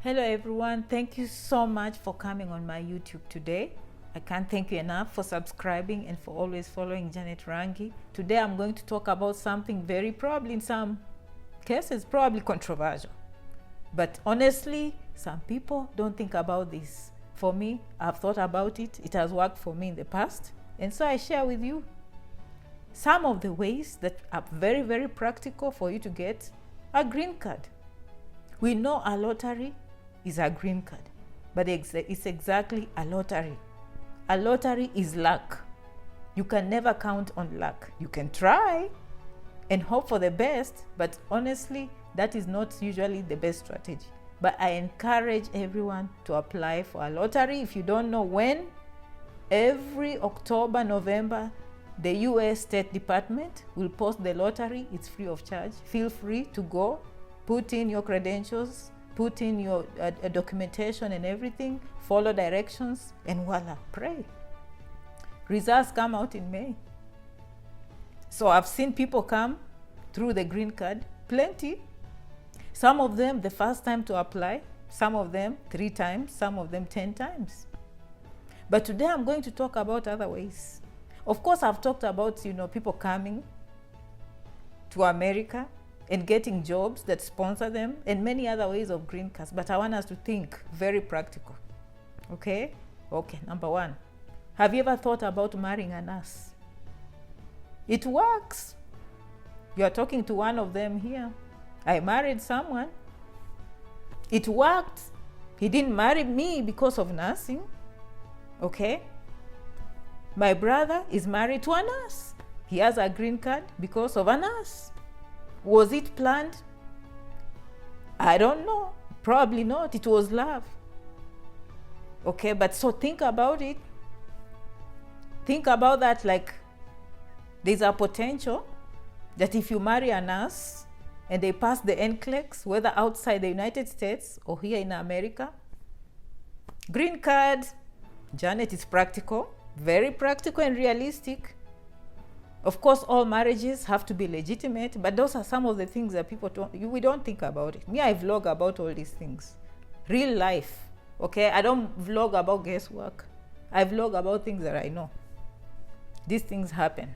Hello everyone, thank you so much for coming on my YouTube today. I can't thank you enough for subscribing and for always following Janet Rangi. Today I'm going to talk about something very probably in some cases probably controversial. But honestly, some people don't think about this. For me, I've thought about it. It has worked for me in the past. And so I share with you some of the ways that are very, very practical for you to get a green card. We know a lottery is a green card, but it's exactly a lottery. A lottery is luck. You can never count on luck. You can try and hope for the best, but honestly, that is not usually the best strategy. But I encourage everyone to apply for a lottery. If you don't know when, every October, November, the US State Department will post the lottery. It's free of charge. Feel free to go, put in your credentials, put in your documentation and everything, follow directions, and voila, pray. Results come out in May. So I've seen people come through the green card, plenty. Some of them the first time to apply, some of them 3 times, some of them 10 times. But today I'm going to talk about other ways. Of course, I've talked about, people coming to America and getting jobs that sponsor them and many other ways of green cards. But I want us to think very practical. Okay, number 1. Have you ever thought about marrying a nurse? It works. You are talking to one of them here. I married someone. It worked. He didn't marry me because of nursing. Okay. My brother is married to a nurse. He has a green card because of a nurse. Was it planned? I don't know. Probably not. It was love. Okay, but so think about it. Think about that like there's a potential that if you marry a nurse and they pass the NCLEX, whether outside the United States or here in America, green card, Janet, is practical, very practical and realistic. Of course, all marriages have to be legitimate, but those are some of the things that we don't think about it. Me, I vlog about all these things. Real life, okay? I don't vlog about guesswork. I vlog about things that I know. These things happen.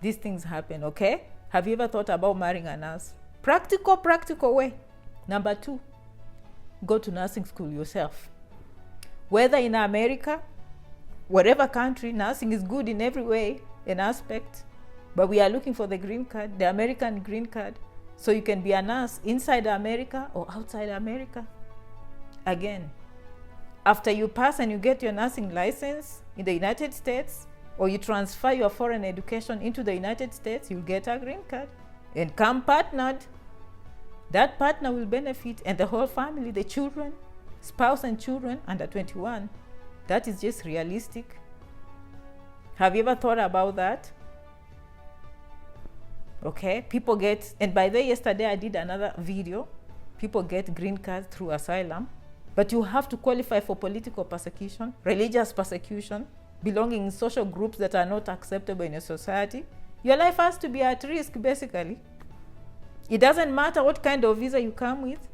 These things happen, okay? Have you ever thought about marrying a nurse? Practical way. Number 2, go to nursing school yourself. Whether in America, whatever country, nursing is good in every way, an aspect, but we are looking for the green card, the American green card, so you can be a nurse inside America or outside America. Again, after you pass and you get your nursing license in the United States, or you transfer your foreign education into the United States, you'll get a green card and come partnered. That partner will benefit, and the whole family, the children, spouse and children under 21. That is just realistic. Have you ever thought about that? Okay, people get, and by the way, yesterday I did another video. People get green cards through asylum, but you have to qualify for political persecution, religious persecution, belonging in social groups that are not acceptable in a society. Your life has to be at risk, basically. It doesn't matter what kind of visa you come with.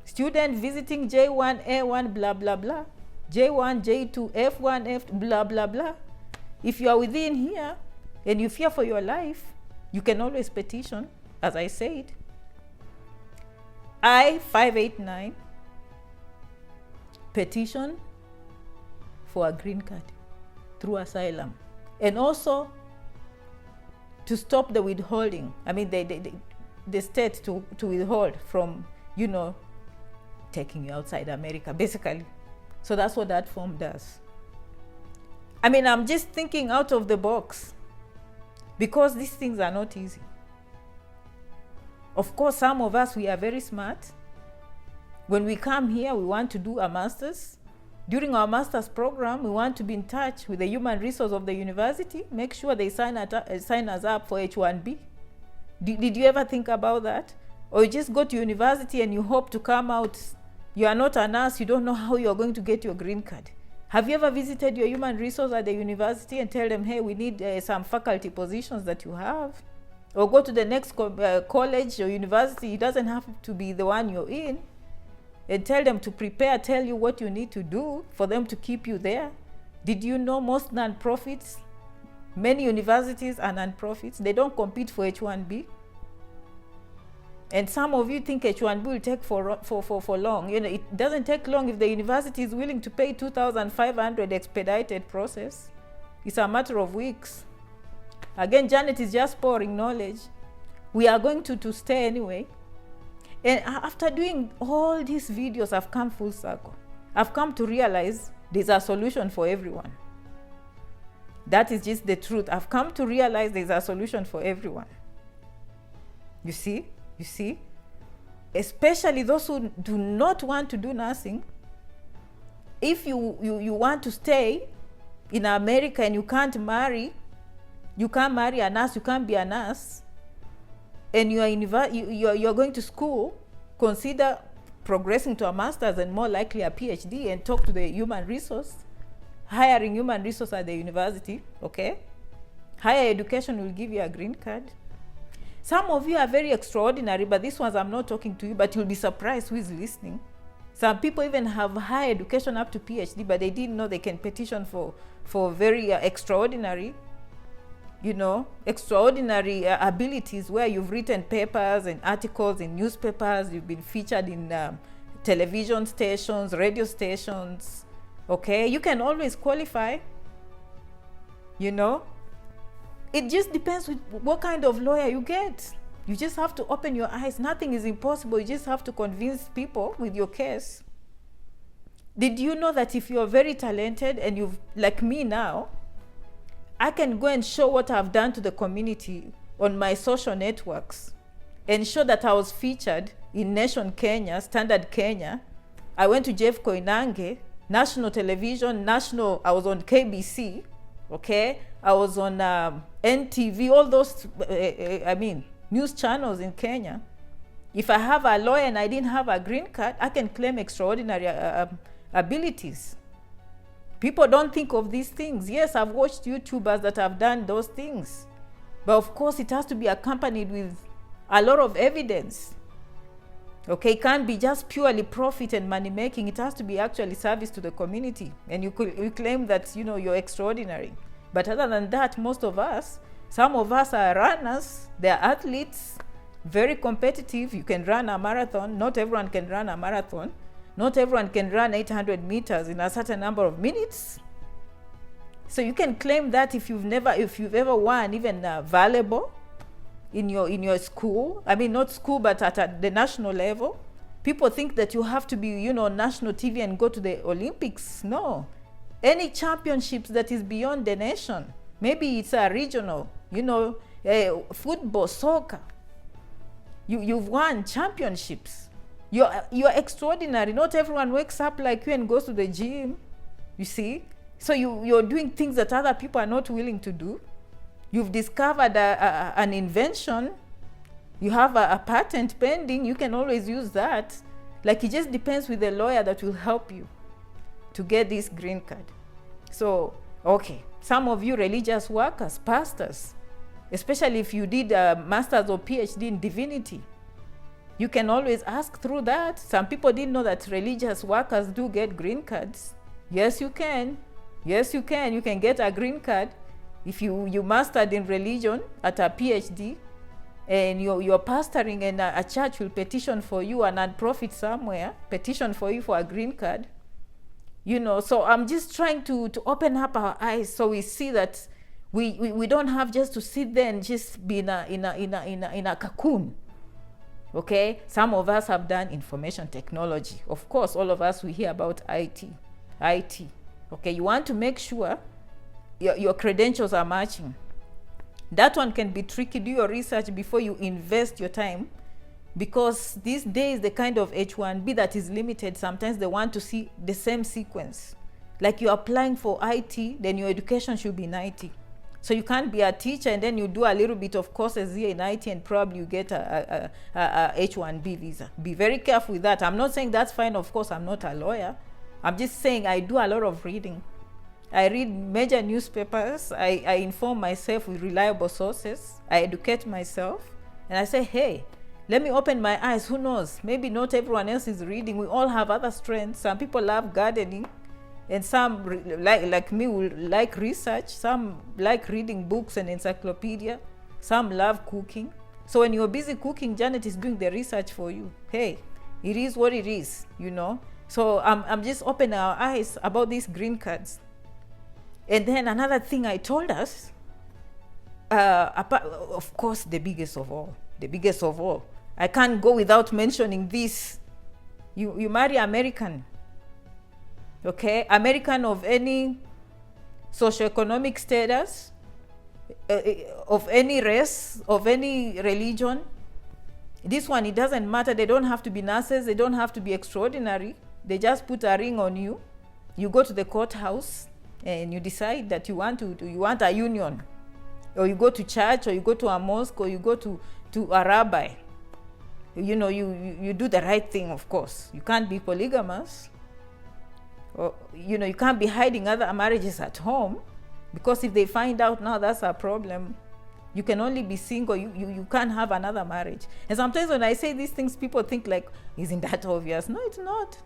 Student visiting J1, A1, blah, blah, blah. J1, J2, F1, F, blah, blah, blah. If you are within here and you fear for your life, you can always petition, as I said. I-589, petition for a green card through asylum. And also to stop the withholding. I mean, the state to withhold from, taking you outside America, basically. So that's what that form does. I mean, I'm just thinking out of the box because these things are not easy. Of course, some of us, we are very smart. When we come here, we want to do a master's. During our master's program, we want to be in touch with the human resource of the university, make sure they sign us up for H1B. Did you ever think about that? Or you just go to university and you hope to come out, you are not a nurse, you don't know how you're going to get your green card. Have you ever visited your human resource at the university and tell them, hey, we need some faculty positions that you have? Or go to the next college or university. It doesn't have to be the one you're in. and tell them to prepare, tell you what you need to do for them to keep you there? Did you know most non-profits, many universities are non-profits, they don't compete for H1B? And some of you think H1B will take for long. You know, it doesn't take long if the university is willing to pay 2,500 expedited process. It's a matter of weeks. Again, Janet is just pouring knowledge. We are going to stay anyway. And after doing all these videos, I've come full circle. I've come to realize there's a solution for everyone. That is just the truth. I've come to realize there's a solution for everyone. You see? You see? Especially those who do not want to do nursing. If you want to stay in America and you can't marry a nurse, you can't be a nurse, and you're going to school, consider progressing to a master's and more likely a PhD, and talk to the human resource, hiring human resource at the university, okay? Higher education will give you a green card. Some of you are very extraordinary, but these ones I'm not talking to you, but you'll be surprised who is listening. Some people even have higher education up to PhD, but they didn't know they can petition for very extraordinary, you know, extraordinary abilities, where you've written papers and articles in newspapers, you've been featured in television stations, radio stations, okay? You can always qualify, you know? It just depends with what kind of lawyer you get. You just have to open your eyes. Nothing is impossible. You just have to convince people with your case. Did you know that if you're very talented and you've, like me now, I can go and show what I've done to the community on my social networks and show that I was featured in Nation Kenya, Standard Kenya. I went to Jeff Koinange, national television, I was on KBC, okay? I was on NTV, all those, news channels in Kenya. If I have a lawyer and I didn't have a green card, I can claim extraordinary abilities. People don't think of these things. Yes, I've watched YouTubers that have done those things. But of course, it has to be accompanied with a lot of evidence. Okay, it can't be just purely profit and money making. It has to be actually service to the community. And you claim that, you know, you're extraordinary. But other than that, most of us, some of us are runners, they're athletes, very competitive. You can run a marathon. Not everyone can run a marathon. Not everyone can run 800 meters in a certain number of minutes. So you can claim that if you've ever won even volleyball in your school, I mean not school but at the national level. People think that you have to be, you know, national TV and go to the Olympics. No. Any championships that is beyond the nation, maybe it's a regional, you know, football, soccer. You've won championships. You're extraordinary. Not everyone wakes up like you and goes to the gym, you see. So you're doing things that other people are not willing to do. You've discovered an invention. You have a patent pending. You can always use that. Like, it just depends with the lawyer that will help you to get this green card. So, okay, some of you religious workers, pastors, especially if you did a master's or PhD in divinity, you can always ask through that. Some people didn't know that religious workers do get green cards. Yes, you can. Yes, you can. You can get a green card if you mastered in religion at a PhD, and you're pastoring, and a church will petition for you, a non-profit somewhere, petition for you for a green card. You know, so I'm just trying to open up our eyes so we see that we don't have just to sit there and just be in a cocoon. Okay, some of us have done information technology. Of course, all of us, we hear about IT. Okay, you want to make sure your credentials are matching. That one can be tricky. Do your research before you invest your time, because these days the kind of H1B that is limited, sometimes they want to see the same sequence. Like, you're applying for IT, then your education should be in IT. So you can't be a teacher and then you do a little bit of courses here in IT and probably you get a H1B visa. Be very careful with that. I'm not saying that's fine. Of course, I'm not a lawyer. I'm just saying I do a lot of reading. I read major newspapers. I inform myself with reliable sources. I educate myself. And I say, hey, Let me open my eyes. Who knows? Maybe not everyone else is reading. We all have other strengths. Some people love gardening, and some like me will like research. Some like reading books and encyclopedia. Some love cooking. So when you're busy cooking, Janet is doing the research for you. Hey, it is what it is, you know. So I'm just opening our eyes about these green cards. And then another thing I told us, of course, the biggest of all. I can't go without mentioning this. You marry American, okay? American of any socioeconomic status, of any race, of any religion. This one, it doesn't matter. They don't have to be nurses. They don't have to be extraordinary. They just put a ring on you. You go to the courthouse and you decide that you want a union, or you go to church, or you go to a mosque, or you go to a rabbi. You know, you do the right thing, of course. You can't be polygamous, or you know, you can't be hiding other marriages at home, because if they find out, now that's a problem. You can only be single. You can't have another marriage. And sometimes when I say these things, people think like, isn't that obvious? No, it's not.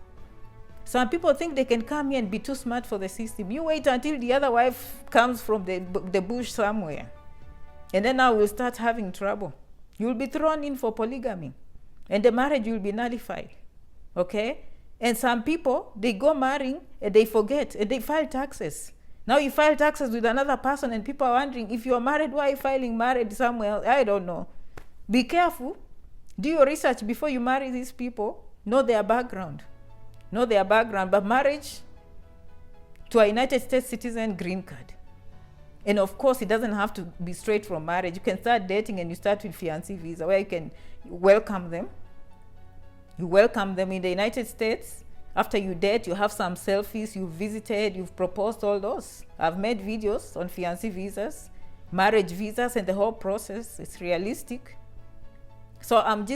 Some people think they can come here and be too smart for the system. You wait until the other wife comes from the bush somewhere, and then now we'll start having trouble. You'll be thrown in for polygamy, and the marriage will be nullified, okay? And some people, they go marrying and they forget, and they file taxes. Now you file taxes with another person, and people are wondering, if you're married, why are you filing married somewhere else? I don't know. Be careful. Do your research before you marry these people. Know their background. But marriage to a United States citizen, green card. And of course, it doesn't have to be straight from marriage. You can start dating and you start with fiancé visa, where you can welcome them. You welcome them in the United States. After you date, you have some selfies, you've visited, you've proposed, all those. I've made videos on fiancé visas, marriage visas, and the whole process. It's realistic. So I'm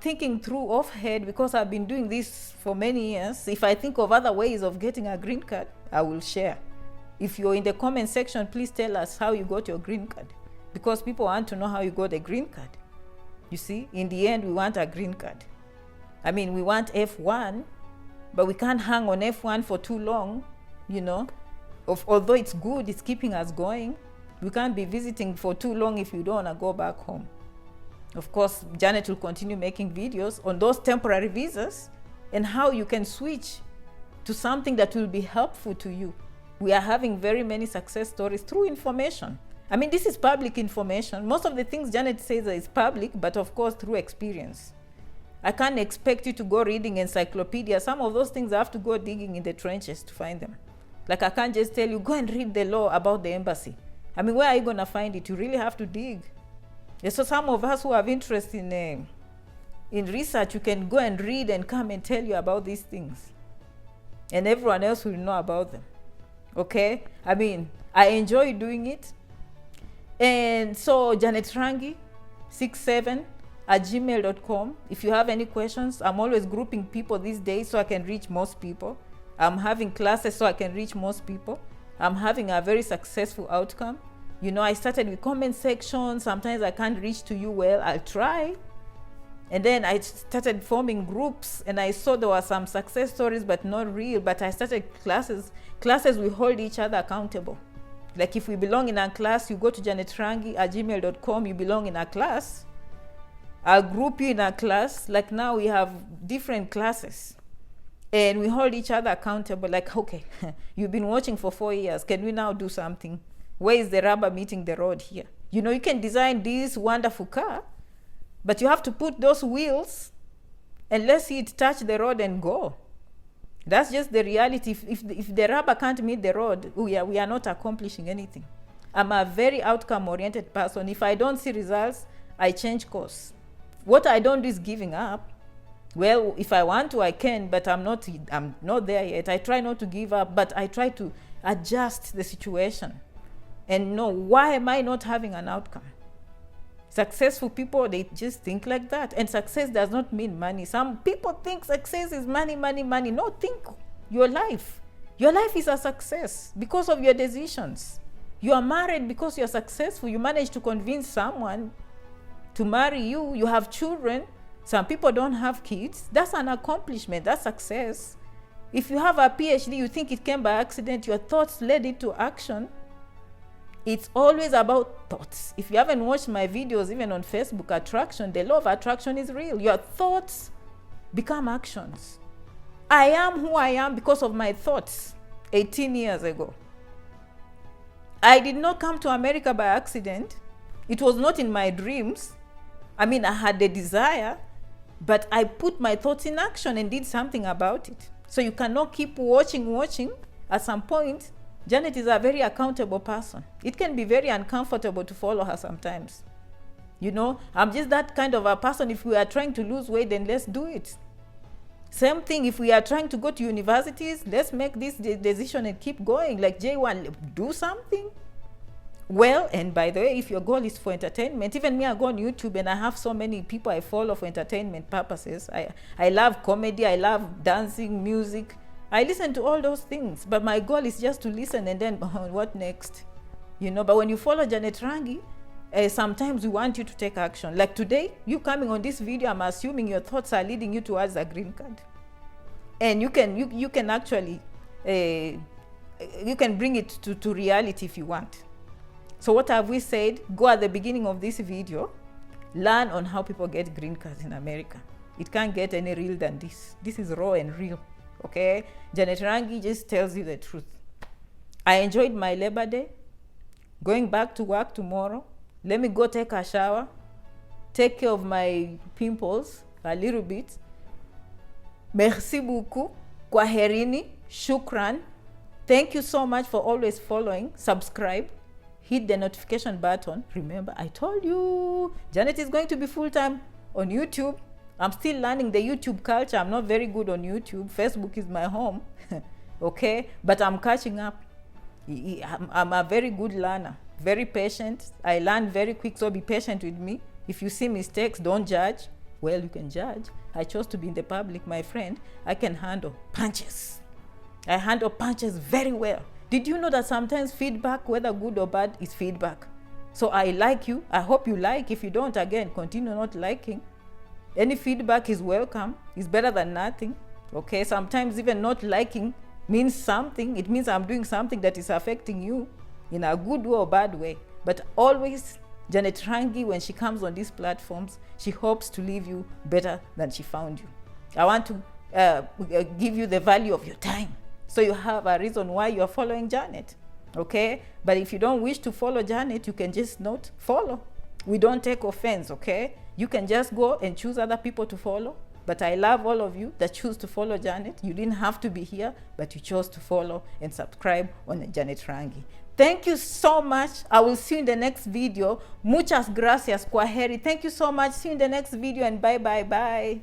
thinking through offhand, because I've been doing this for many years. If I think of other ways of getting a green card, I will share. If you're in the comment section, please tell us how you got your green card, because people want to know how you got a green card. You see, in the end, we want a green card. I mean, we want F1, but we can't hang on F1 for too long, you know. Although it's good, it's keeping us going. We can't be visiting for too long if you don't want to go back home. Of course, Janet will continue making videos on those temporary visas and how you can switch to something that will be helpful to you. We are having very many success stories through information. I mean, this is public information. Most of the things Janet says is public, but of course through experience. I can't expect you to go reading encyclopedia. Some of those things I have to go digging in the trenches to find them. Like, I can't just tell you, go and read the law about the embassy. I mean, where are you going to find it? You really have to dig. And so some of us who have interest in research, you can go and read and come and tell you about these things. And everyone else will know about them. Okay? I mean, I enjoy doing it. And so janetrangi67@gmail.com. If you have any questions, I'm always grouping people these days so I can reach most people. I'm having classes so I can reach most people. I'm having a very successful outcome. You know, I started with comment section. Sometimes I can't reach to you well. I'll try. And then I started forming groups, and I saw there were some success stories, but not real. But I started classes. Classes, we hold each other accountable. Like, if we belong in a class, you go to janetrangi@gmail.com, you belong in a class. I'll group you in a class. Like, now we have different classes. And we hold each other accountable. Like, okay, you've been watching for 4 years. Can we now do something? Where is the rubber meeting the road here? You know, you can design this wonderful car, but you have to put those wheels and let's see it touch the road and go. That's just the reality. If the rubber can't meet the road, we are not accomplishing anything. I'm a very outcome-oriented person. If I don't see results, I change course. What I don't do is giving up. Well, if I want to, I can, but I'm not there yet. I try not to give up, but I try to adjust the situation and know, why am I not having an outcome? Successful people, they just think like that. And success does not mean money. Some people think success is money, money, money. No, think your life. Your life is a success because of your decisions. You are married because you're successful. You managed to convince someone to marry you. You have children. Some people don't have kids. That's an accomplishment. That's success. If you have a PhD, you think it came by accident, your thoughts led it to action. It's always about thoughts. If you haven't watched my videos, even on Facebook, attraction, the law of attraction is real. Your thoughts become actions. I am who I am because of my thoughts 18 years ago. I did not come to America by accident. It was not in my dreams. I mean, I had the desire, but I put my thoughts in action and did something about it. So you cannot keep watching. At some point, Janet is a very accountable person. It can be very uncomfortable to follow her sometimes. You know, I'm just that kind of a person. If we are trying to lose weight, then let's do it. Same thing, if we are trying to go to universities, let's make this decision and keep going. Like J1, do something. Well, and by the way, if your goal is for entertainment, even me, I go on YouTube and I have so many people I follow for entertainment purposes. I love comedy, I love dancing, music. I listen to all those things, but my goal is just to listen and then what next? You know, but when you follow Janet Rangi, sometimes we want you to take action. Like today, you coming on this video, I'm assuming your thoughts are leading you towards a green card. And you can actually, you can bring it to reality if you want. So what have we said? Go at the beginning of this video, learn on how people get green cards in America. It can't get any real than this. This is raw and real, okay? Janet Rangi just tells you the truth. I enjoyed my Labor Day, going back to work tomorrow. Let me go take a shower, take care of my pimples a little bit. Merci beaucoup. Kwaherini. Shukran. Thank you so much for always following. Subscribe. Hit the notification button. Remember, I told you, Janet is going to be full-time on YouTube. I'm still learning the YouTube culture. I'm not very good on YouTube. Facebook is my home. Okay? But I'm catching up. I'm a very good learner. Very patient. I learn very quick, so be patient with me. If you see mistakes, don't judge. Well, you can judge. I chose to be in the public, my friend. I can handle punches. I handle punches very well. Did you know that sometimes feedback, whether good or bad, is feedback? So I like you. I hope you like. If you don't, again, continue not liking. Any feedback is welcome. It's better than nothing. Okay? Sometimes even not liking means something. It means I'm doing something that is affecting you in a good way or bad way. But always, Janet Rangi, when she comes on these platforms, she hopes to leave you better than she found you. I want to give you the value of your time, so you have a reason why you're following Janet, okay? But if you don't wish to follow Janet, you can just not follow. We don't take offense, okay? You can just go and choose other people to follow. But I love all of you that choose to follow Janet. You didn't have to be here, but you chose to follow and subscribe on Janet Rangi. Thank you so much. I will see you in the next video. Muchas gracias. Kwaheri. Thank you so much. See you in the next video, and bye.